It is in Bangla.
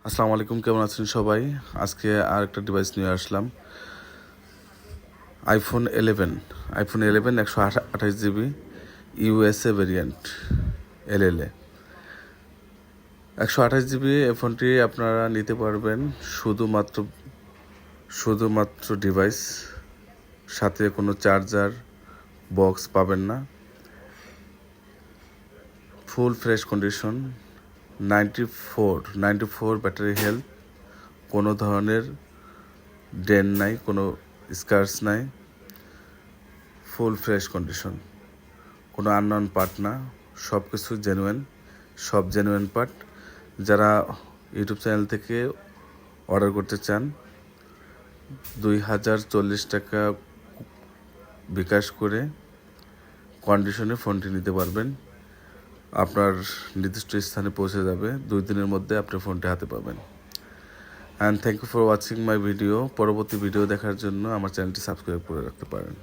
আসসালামু আলাইকুম, কেমন আছেন সবাই? আজকে আর একটা ডিভাইস নিয়ে আসলাম। IPhone 11 128 GB USA variant LLA 128 GB. এই ফোনটি আপনারা নিতে পারবেন শুধুমাত্র ডিভাইস, সাথে কোনো চার্জার বক্স পাবেন না। Full fresh condition, 94 battery health, কোনো ধরনের ডেন নাই, কোনো স্ক্র্যাচ নাই, ফুল ফ্রেশ কন্ডিশন, কোনো আননোন পার্ট না, সব কিছু সব জেনুইন পার্ট। যারা ইউটিউব চ্যানেল থেকে অর্ডার করতে চান 2040 টাকা বিকাশ করে কন্ডিশনে ফোনটি নিতে পারবেন। আপনার নির্দিষ্ট স্থানে পৌঁছে যাবে, 2 দিনের মধ্যে আপনি ফোনটি হাতে পাবেন। And thank you for watching my video. পরবর্তী ভিডিও দেখার জন্য আমার চ্যানেলটি সাবস্ক্রাইব করে রাখতে পারেন।